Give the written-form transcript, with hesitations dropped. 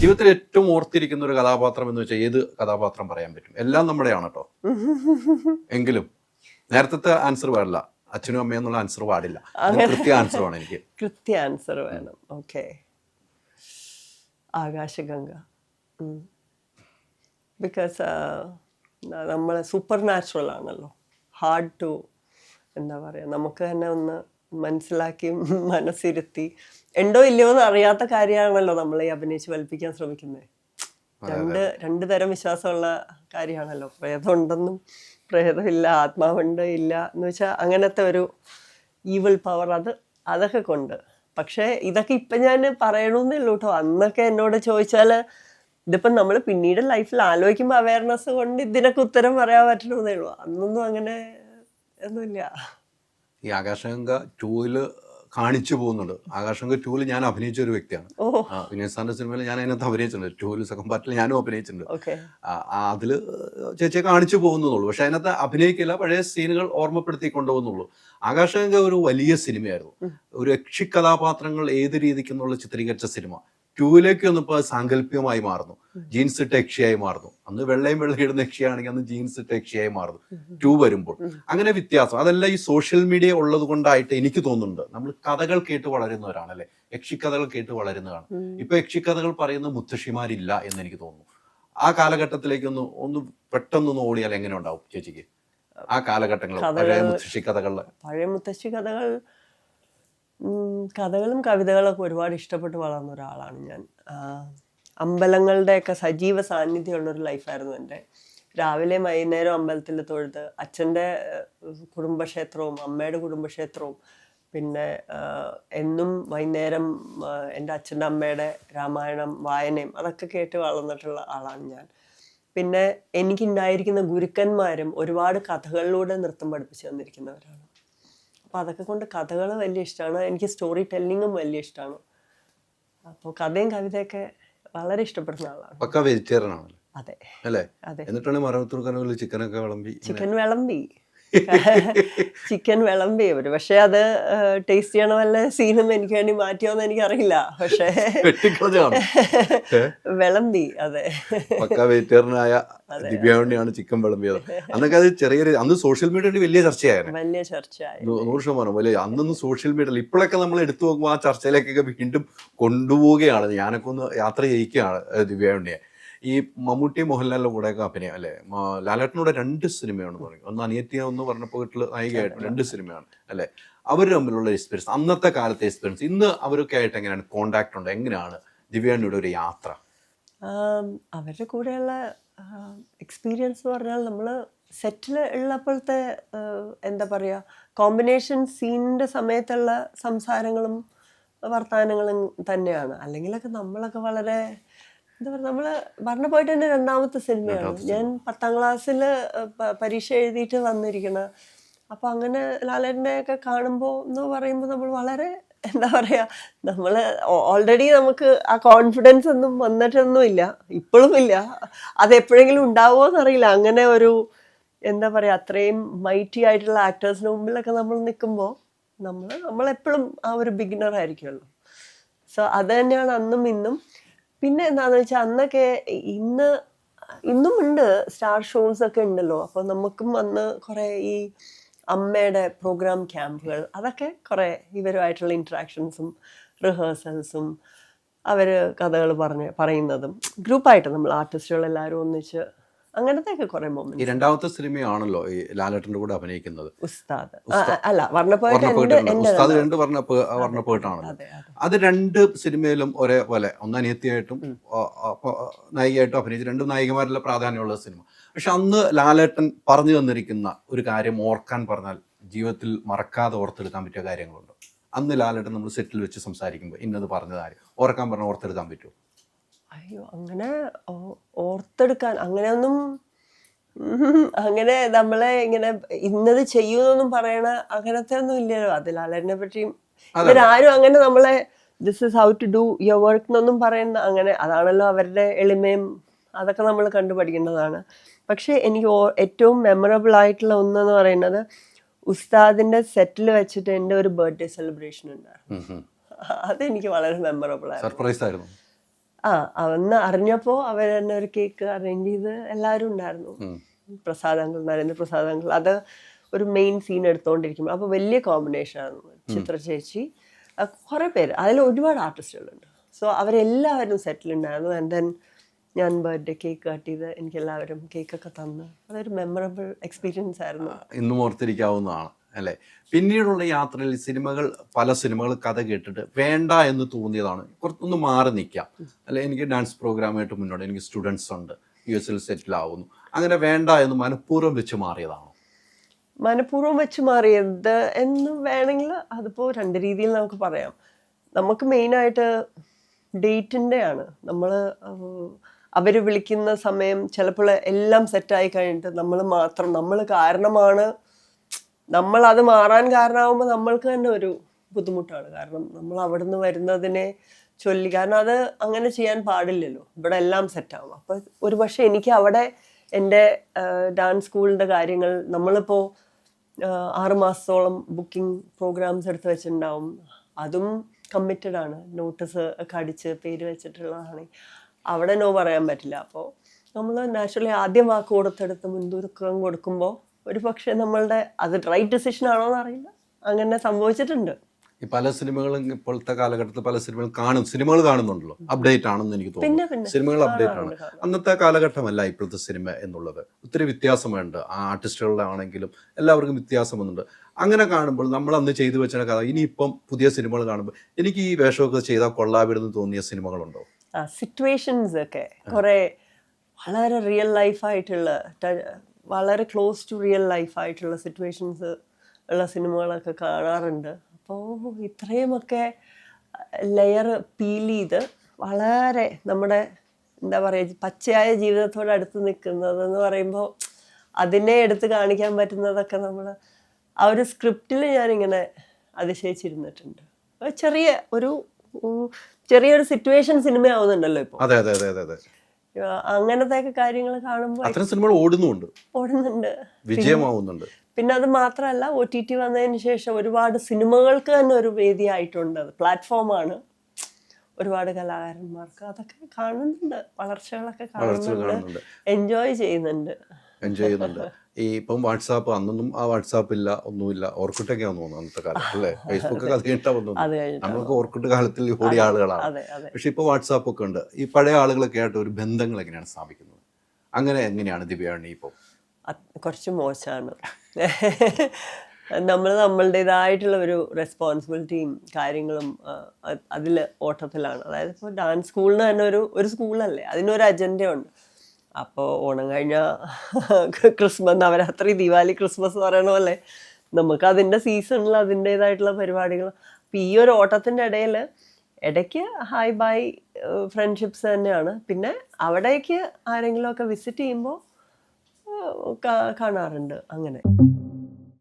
ജീവിതത്തിൽ ഏറ്റവും ഓർത്തിരിക്കുന്ന ഒരു കഥാപാത്രം എന്ന് വെച്ചാൽ ഏത് കഥാപാത്രം പറയാൻ പറ്റും? എല്ലാം നമ്മുടെയാണ് കേട്ടോ. എങ്കിലും നേരത്തെ ആൻസർ പാടില്ല, അച്ഛനും അമ്മയും എന്നുള്ള ആൻസർ പാടില്ല. കൃത്യ ആൻസർ വേണം എനിക്ക്. കൃത്യ ആൻസർ വേണം. ഓക്കെ, ആകാശഗംഗ. ബിക്കോസ് നമ്മൾ സൂപ്പർ നാച്ചുറൽ ആണല്ലോ. ഹാർഡ് ടു എന്താ പറയുക, നമുക്ക് തന്നെ ഒന്ന് മനസ്സിലാക്കി മനസ്സിരുത്തി ഉണ്ടോ ഇല്ലയോ എന്ന് അറിയാത്ത കാര്യമാണല്ലോ നമ്മൾ ഈ അഭിനയിച്ച് ഫലിപ്പിക്കാൻ ശ്രമിക്കുന്നത്. രണ്ട് തരം വിശ്വാസമുള്ള കാര്യമാണല്ലോ. പ്രേതം ഉണ്ടെന്നും പ്രേതമില്ല, ആത്മാവുണ്ട് ഇല്ല എന്ന് വെച്ചാൽ അങ്ങനത്തെ ഒരു ഈവിൾ പവർ അതൊക്കെ കൊണ്ട്. പക്ഷേ ഇതൊക്കെ ഇപ്പം ഞാൻ പറയണമെന്നേ ഉള്ളൂ കേട്ടോ. അന്നൊക്കെ എന്നോട് ചോദിച്ചാൽ ഇതിപ്പം നമ്മൾ പിന്നീട് ലൈഫിൽ ആലോചിക്കുമ്പോൾ അവയർനെസ് കൊണ്ട് ഇതിനൊക്കെ ഉത്തരം പറയാൻ പറ്റണമെന്നേ ഉള്ളൂ. അന്നൊന്നും അങ്ങനെ ഒന്നുമില്ല. ഈ ആകാശഗംഗ 2 കാണിച്ചു പോകുന്നുണ്ട്. ആകാശഗംഗ 2 ഞാൻ അഭിനയിച്ച ഒരു വ്യക്തിയാണ്. വിനയ് സാറിന്റെ സിനിമയിൽ ഞാൻ അതിനകത്ത് അഭിനയിച്ചിട്ടുണ്ട്. 2 സെക്കൻഡ് പാർട്ടിൽ ഞാനും അഭിനയിച്ചിട്ടുണ്ട്. അതില് ചേച്ചിയെ കാണിച്ചു പോകുന്നുള്ളൂ, പക്ഷെ അതിനകത്ത് അഭിനയിക്കില്ല, പഴയ സീനുകൾ ഓർമ്മപ്പെടുത്തി കൊണ്ടുപോകുന്നുള്ളൂ. ആകാശഗംഗ ഒരു വലിയ സിനിമയായിരുന്നു. ഒരു യക്ഷി കഥാപാത്രങ്ങൾ ഏത് രീതിക്കെന്നുള്ള ചിത്രീകരിച്ച സിനിമ 2ലേക്ക് വന്നപ്പോൾ സാങ്കല്പികമായി മാറുന്നു. ജീൻസ് ഇട്ട യക്ഷിയായി മാറുന്നു. അന്ന് വെള്ളയും ഇടുന്ന യക്ഷിയാണെങ്കിൽ അന്ന് ജീൻസ് ഇട്ട യക്ഷിയായി മാറുന്നു 2 വരുമ്പോൾ. അങ്ങനെ വ്യത്യാസം അതെല്ലാം ഈ സോഷ്യൽ മീഡിയ ഉള്ളത് കൊണ്ടായിട്ട് എനിക്ക് തോന്നുന്നുണ്ട്. നമ്മൾ കഥകൾ കേട്ട് വളരുന്നവരാണല്ലേ, യക്ഷിക്കഥകൾ കേട്ട് വളരുന്നതാണ്. ഇപ്പൊ യക്ഷിക്കഥകൾ പറയുന്ന മുത്തശ്ശിമാരില്ല എന്ന് എനിക്ക് തോന്നുന്നു. ആ കാലഘട്ടത്തിലേക്ക് ഒന്ന് പെട്ടെന്നൊന്ന് ഓടിയാൽ എങ്ങനെ ഉണ്ടാവും ചേച്ചിക്ക്? ആ കാലഘട്ടങ്ങൾ പഴയ മുത്തശ്ശി കഥകൾ കഥകളും കവിതകളൊക്കെ ഒരുപാട് ഇഷ്ടപ്പെട്ട് വളർന്ന ഒരാളാണ് ഞാൻ. അമ്പലങ്ങളുടെയൊക്കെ സജീവ സാന്നിധ്യമുള്ളൊരു ലൈഫായിരുന്നു എൻ്റെ. രാവിലെ വൈകുന്നേരം അമ്പലത്തിൽ തൊഴുത്, അച്ഛൻ്റെ കുടുംബക്ഷേത്രവും അമ്മയുടെ കുടുംബക്ഷേത്രവും, പിന്നെ എന്നും വൈകുന്നേരം എൻ്റെ അച്ഛൻ്റെ അമ്മയുടെ രാമായണം വായനയും അതൊക്കെ കേട്ട് വളർന്നിട്ടുള്ള ആളാണ് ഞാൻ. പിന്നെ എനിക്കുണ്ടായിരിക്കുന്ന ഗുരുക്കന്മാരും ഒരുപാട് കഥകളിലൂടെ നൃത്തം പഠിപ്പിച്ചു തന്നിരിക്കുന്നവരാണ്. അപ്പോൾ അതൊക്കെ കൊണ്ട് കഥകൾ വലിയ ഇഷ്ടമാണ്. എനിക്ക് സ്റ്റോറി ടെല്ലിങ്ങും വലിയ ഇഷ്ടമാണ്. അപ്പോൾ കഥയും കവിതയൊക്കെ വളരെ ഇഷ്ടപ്പെടുന്ന ആളാണ്. പക്ക വെജിറ്റേറിയൻ ആണല്ലോ. അതെ അല്ലേ? അതെ. എന്നിട്ടാണ് മറവത്തൂർക്കാനുള്ളിൽ ചിക്കനൊക്കെ വിളമ്പി ചിക്കൻ വിളമ്പി അവര്. പക്ഷെ അത് ടേസ്റ്റ് ചെയ്യണ വല്ല സീനും എനിക്ക് വേണ്ടി മാറ്റിയോന്ന് എനിക്കറിയില്ല. പക്ഷേ വിളമ്പി. അതെ, പക്ക വെജിറ്റേറിയനായ ദിവ്യാവണ്യാണ് ചിക്കൻ വിളമ്പിയത്. അന്നൊക്കെ അത് ചെറിയൊരു, അന്ന് സോഷ്യൽ മീഡിയ വലിയ ചർച്ചയായിരുന്നു. 100% വലിയ. അന്നൊന്നും സോഷ്യൽ മീഡിയ, ഇപ്പോഴൊക്കെ നമ്മൾ എടുത്തു നോക്കുമ്പോൾ ആ ചർച്ചയിലേക്കൊക്കെ വീണ്ടും കൊണ്ടുപോവുകയാണ്. ഞാനൊക്കെ ഒന്ന് യാത്ര ചെയ്യിക്കുകയാണ് ദിവ്യാവണ്യെ. ഈ മമ്മൂട്ടി മോഹൻലാലിന്റെ കൂടെയൊക്കെ അഭിനയം അല്ലേ? ലാലേട്ടനോടെ 2 സിനിമയാണ് തുടങ്ങി. ഒന്ന് അനിയത്തിയ, ഒന്ന് പറഞ്ഞപ്പോൾ വീട്ടില് നായികയായിട്ട് 2 സിനിമയാണ് അല്ലേ? അവർ തമ്മിലുള്ള എക്സ്പീരിയൻസ്, അന്നത്തെ കാലത്തെ എക്സ്പീരിയൻസ്, ഇന്ന് അവരൊക്കെ ആയിട്ട് എങ്ങനെയാണ് കോണ്ടാക്ട് ഉണ്ട്? എങ്ങനെയാണ് ദിവ്യാവണ്യയുടെ ഒരു യാത്ര? അവരുടെ കൂടെയുള്ള എക്സ്പീരിയൻസ് എന്ന് പറഞ്ഞാൽ നമ്മൾ സെറ്റിൽ ഉള്ളപ്പോഴത്തെ എന്താ പറയുക, കോമ്പിനേഷൻ സീനിൻ്റെ സമയത്തുള്ള സംസാരങ്ങളും വർത്തമാനങ്ങളും തന്നെയാണ്. അല്ലെങ്കിലൊക്കെ നമ്മളൊക്കെ വളരെ എന്താ പറയുക, നമ്മൾ പറഞ്ഞ പോയിട്ട് തന്നെ 2ാമത്തെ സിനിമയാണ്. ഞാൻ 10ാം ക്ലാസ്സിൽ പരീക്ഷ എഴുതിയിട്ട് വന്നിരിക്കണ. അപ്പോൾ അങ്ങനെ ലാലേട്ടനെയൊക്കെ കാണുമ്പോൾ എന്ന് പറയുമ്പോൾ നമ്മൾ വളരെ എന്താ പറയുക, നമ്മൾ ഓൾറെഡി നമുക്ക് ആ കോൺഫിഡൻസ് ഒന്നും വന്നിട്ടൊന്നുമില്ല, ഇപ്പോഴും ഇല്ല. അതെപ്പോഴെങ്കിലും ഉണ്ടാവുമോ എന്നറിയില്ല. അങ്ങനെ ഒരു എന്താ പറയുക, അത്രയും മൈറ്റി ആയിട്ടുള്ള ആക്ടേഴ്സിന് മുമ്പിലൊക്കെ നമ്മൾ നിൽക്കുമ്പോൾ നമ്മളെപ്പോഴും ആ ഒരു ബിഗിനർ ആയിരിക്കുമല്ലോ. സോ അത് തന്നെയാണ് അന്നും ഇന്നും. പിന്നെ എന്താണെന്ന് വെച്ചാൽ അന്നൊക്കെ ഇന്നും ഉണ്ട് സ്റ്റാർ ഷോസ് ഒക്കെ ഉണ്ടല്ലോ. അപ്പോൾ നമുക്കും അന്ന് കുറേ ഈ അമ്മയുടെ പ്രോഗ്രാം ക്യാമ്പുകൾ, അതൊക്കെ കുറേ ഇവരുമായിട്ടുള്ള ഇൻട്രാക്ഷൻസും റിഹേഴ്സൽസും അവർ കഥകൾ പറയുന്നതും ഗ്രൂപ്പായിട്ട് നമ്മൾ ആർട്ടിസ്റ്റുകളെല്ലാവരും ഒന്നിച്ച് അങ്ങനത്തെ ഒക്കെ കുറെ മൊമെന്റ്സ്. ഈ 2ാമത്തെ സിനിമയാണല്ലോ ഈ ലാലേട്ടന്റെ കൂടെ അഭിനയിക്കുന്നത്, ഉസ്താദ്. അല്ല, വർണ്ണപ്പോയിട്ടാണ്. അത് 2 സിനിമയിലും ഒരേപോലെ, ഒന്ന് അനിയത്തിയായിട്ടും നായികയായിട്ടും അഭിനയിച്ച് 2 നായികമാരിലെ പ്രാധാന്യമുള്ള സിനിമ. പക്ഷെ അന്ന് ലാലേട്ടൻ പറഞ്ഞു തന്നിരിക്കുന്ന ഒരു കാര്യം ഓർക്കാൻ പറഞ്ഞാൽ ജീവിതത്തിൽ മറക്കാതെ ഓർത്തെടുക്കാൻ പറ്റിയ കാര്യങ്ങളുണ്ട്. അന്ന് ലാലേട്ടൻ നമ്മൾ സെറ്റിൽ വെച്ച് സംസാരിക്കുമ്പോൾ ഇന്നത് പറഞ്ഞ കാര്യം ഓർക്കാൻ പറഞ്ഞാൽ ഓർത്തെടുക്കാൻ പറ്റുമോ? അയ്യോ, അങ്ങനെ ഓർത്തെടുക്കാൻ അങ്ങനെയൊന്നും, അങ്ങനെ നമ്മളെ ഇങ്ങനെ ഇന്നത് ചെയ്യുമെന്നൊന്നും പറയണ അങ്ങനത്തെ ഒന്നും ഇല്ലല്ലോ. അത് ലാലേട്ടനെ പറ്റിയും ഇവരാരും അങ്ങനെ നമ്മളെ this is how to do your work എന്നൊന്നും പറയുന്ന, അങ്ങനെ അതാണല്ലോ അവരുടെ എളിമയും, അതൊക്കെ നമ്മൾ കണ്ടുപഠിക്കേണ്ടതാണ്. പക്ഷെ എനിക്ക് ഏറ്റവും മെമ്മറബിൾ ആയിട്ടുള്ള ഒന്നെന്ന് പറയുന്നത്, ഉസ്താദിന്റെ സെറ്റിൽ വെച്ചിട്ട് എൻ്റെ ഒരു ബർത്ത്ഡേ സെലിബ്രേഷൻ ഉണ്ടായിരുന്നു. അതെനിക്ക് വളരെ മെമ്മറബിൾ ആയിരുന്നു. സർപ്രൈസ് ആയിരുന്നു. അന്ന് അറിഞ്ഞപ്പോൾ അവർ തന്നെ ഒരു കേക്ക് അറേഞ്ച് ചെയ്ത് എല്ലാവരും ഉണ്ടായിരുന്നു. പ്രസാദങ്ങൾ, നരേന്ദ്രപ്രസാദങ്ങൾ, അത് ഒരു മെയിൻ സീൻ എടുത്തുകൊണ്ടിരിക്കുമ്പോൾ അപ്പോൾ വലിയ കോമ്പിനേഷനാണ്. ചിത്ര ചേച്ചി, കുറേ പേര്, അതിൽ ഒരുപാട് ആർട്ടിസ്റ്റുകളുണ്ട്. സോ അവരെല്ലാവരും സെറ്റിലുണ്ടായിരുന്നു. ആൻഡ് ദെൻ ഞാൻ ബർത്ത്ഡേ കേക്ക് കട്ട് ചെയ്ത് എനിക്ക് എല്ലാവരും കേക്കൊക്കെ തന്ന് അതൊരു മെമ്മറബിൾ എക്സ്പീരിയൻസ് ആയിരുന്നു. ഇന്നും ഓർത്തിരിക്കാവുന്നതാണ് അല്ലേ? പിന്നീടുള്ള യാത്രയിൽ പല സിനിമകൾ കഥ കേട്ടിട്ട് വേണ്ട എന്ന് തോന്നിയതാണ്, കുറച്ചൊന്ന് മാറി നിൽക്കാം അല്ലെ, എനിക്ക് ഡാൻസ് പ്രോഗ്രാമായിട്ട് മുന്നോട്ട്, എനിക്ക് സ്റ്റുഡൻസ് ഉണ്ട്, US സെറ്റിൽ ആവുന്നു, അങ്ങനെ വേണ്ട എന്ന് മനഃപൂർവ്വം വെച്ച് മാറിയതാണോ? മനഃപൂർവ്വം വെച്ച് മാറിയത് എന്ന് വേണമെങ്കിൽ അതിപ്പോൾ രണ്ട് രീതിയിൽ നമുക്ക് പറയാം. നമുക്ക് മെയിനായിട്ട് ഡേറ്റിൻ്റെ ആണ്. അവർ വിളിക്കുന്ന സമയം ചിലപ്പോൾ എല്ലാം സെറ്റായി കഴിഞ്ഞിട്ട് നമ്മൾ കാരണമാണ്, നമ്മളത് മാറാൻ കാരണമാകുമ്പോൾ നമ്മൾക്ക് തന്നെ ഒരു ബുദ്ധിമുട്ടാണ്. കാരണം നമ്മൾ അവിടുന്ന് വരുന്നതിനെ ചൊല്ലി, കാരണം അത് അങ്ങനെ ചെയ്യാൻ പാടില്ലല്ലോ, ഇവിടെ എല്ലാം സെറ്റാവും. അപ്പോൾ ഒരു പക്ഷേ എനിക്ക് അവിടെ എൻ്റെ ഡാൻസ് സ്കൂളിൻ്റെ കാര്യങ്ങൾ, നമ്മളിപ്പോൾ 6 മാസത്തോളം ബുക്കിംഗ് പ്രോഗ്രാംസ് എടുത്ത് വെച്ചിട്ടുണ്ടാവും, അതും കമ്മിറ്റഡ് ആണ്, നോട്ടീസ് ഒക്കെ അടിച്ച് പേര് വെച്ചിട്ടുള്ളതാണ്, അവിടെ നോ പറയാൻ പറ്റില്ല. അപ്പോൾ നമ്മൾ നാച്ചുറലി ആദ്യം വാക്ക് കൊടുത്തെടുത്ത് മുൻതൂക്കം കൊടുക്കുമ്പോൾ ഒരു പക്ഷേ നമ്മളുടെ അത് റൈറ്റ് ഡിസിഷൻ ആണോ എന്ന് അറിയില്ല, അങ്ങനെ സംഭവിച്ചിട്ടുണ്ട്. ഈ പല സിനിമകളും ഇപ്പോഴത്തെ കാലഘട്ടത്തിൽ പല സിനിമകൾ കാണുന്നുണ്ടല്ലോ, അപ്ഡേറ്റ് ആണെന്ന് എനിക്ക് തോന്നുന്നു. സിനിമകൾ അപ്ഡേറ്റ് ആണ്, അന്നത്തെ കാലഘട്ടമല്ല ഇപ്പോഴത്തെ സിനിമ എന്നുള്ളത്. ഒത്തിരി വ്യത്യാസമുണ്ട്, ആ ആർട്ടിസ്റ്റുകളുടെ ആണെങ്കിലും എല്ലാവർക്കും വ്യത്യാസം വന്നിട്ടുണ്ട്. അങ്ങനെ കാണുമ്പോൾ നമ്മൾ അന്ന് ചെയ്തു വെച്ച കഥ ഇനിയിപ്പം പുതിയ സിനിമകൾ കാണുമ്പോൾ എനിക്ക് ഈ വേഷമൊക്കെ ചെയ്താൽ കൊള്ളാവിടുന്ന് തോന്നിയ സിനിമകളുണ്ടോ? സിറ്റുവേഷൻസ് ഒക്കെ കുറേ വളരെ റിയൽ ലൈഫായിട്ടുള്ള, വളരെ ക്ലോസ് ടു റിയൽ ലൈഫായിട്ടുള്ള സിറ്റുവേഷൻസ് ഉള്ള സിനിമകളൊക്കെ കാണാറുണ്ട്. അപ്പോൾ ഇത്രയുമൊക്കെ ലെയർ പീൽ ചെയ്ത് വളരെ നമ്മുടെ എന്താ പറയുക പച്ചയായ ജീവിതത്തോട് അടുത്ത് നിൽക്കുന്നതെന്ന് പറയുമ്പോൾ അതിനെ എടുത്ത് കാണിക്കാൻ പറ്റുന്നതൊക്കെ നമ്മൾ ആ ഒരു സ്ക്രിപ്റ്റിൽ ഞാനിങ്ങനെ അതിശയിച്ചിരുന്നിട്ടുണ്ട്. ചെറിയൊരു സിറ്റുവേഷൻ സിനിമയാവുന്നുണ്ടല്ലോ ഇപ്പോൾ. അതെ അതെ അതെ അതെ അങ്ങനത്തെ ഒക്കെ കാര്യങ്ങൾ കാണുമ്പോൾ അത്തരം സിനിമകൾ ഓടുന്നുണ്ട്, വിജയമാവുന്നുണ്ട്. പിന്നെ അത് മാത്രമല്ല, OTT വന്നതിന് ശേഷം ഒരുപാട് സിനിമകൾക്ക് തന്നെ ഒരു വേദിയായിട്ടുണ്ട്, അത് പ്ലാറ്റ്ഫോമാണ്. ഒരുപാട് കലാകാരന്മാർക്ക് അതൊക്കെ കാണുന്നുണ്ട്, വളർച്ചകളൊക്കെ കാണുന്നുണ്ട്, എൻജോയ് ചെയ്യുന്നുണ്ട്. ഈ ഇപ്പം വാട്സാപ്പ്, അന്നൊന്നും ആ വാട്സാപ്പ് ഇല്ല, ഒന്നുമില്ല, ഓർക്കുട്ടൊക്കെ ആണെന്ന് തോന്നുന്നു അന്നത്തെ കാലത്ത് അല്ലേ? ഫേസ്ബുക്ക് അത് കഴിഞ്ഞിട്ടാ വന്നു. നമ്മൾക്ക് ഓർക്കുട്ട് കാലത്തിൽ ഓടിയ ആളുകളാണ്. പക്ഷെ ഇപ്പോൾ വാട്സാപ്പ് ഒക്കെ ഉണ്ട്. ഈ പഴയ ആളുകളൊക്കെ ആയിട്ട് ഒരു ബന്ധങ്ങൾ എങ്ങനെയാണ് സ്ഥാപിക്കുന്നത്? അങ്ങനെ എങ്ങനെയാണ് ദിവ്യാണി ഇപ്പോൾ? കുറച്ച് മോശമാണ്. നമ്മളുടേതായിട്ടുള്ള ഒരു റെസ്പോൺസിബിലിറ്റിയും കാര്യങ്ങളും അതിൽ ഓട്ടത്തിലാണ്. അതായത് ഇപ്പോൾ ഡാൻസ് സ്കൂളിന് തന്നെ ഒരു സ്കൂളല്ലേ, അതിനൊരു അജണ്ടയുണ്ട്. അപ്പോൾ ഓണം കഴിഞ്ഞാൽ ക്രിസ്മസ്, നവരാത്രി, ദീപാവലി, ക്രിസ്മസ് എന്ന് പറയണ പോലെ നമുക്ക് അതിൻ്റെ സീസണിൽ അതിൻ്റേതായിട്ടുള്ള പരിപാടികൾ. അപ്പോൾ ഈ ഒരു ഓട്ടത്തിൻ്റെ ഇടയ്ക്ക് ഹായ് ബൈ ഫ്രണ്ട്ഷിപ്സ് തന്നെയാണ്. പിന്നെ അവിടേക്ക് ആരെങ്കിലുമൊക്കെ വിസിറ്റ് ചെയ്യുമ്പോൾ കാണാറുണ്ട് അങ്ങനെ.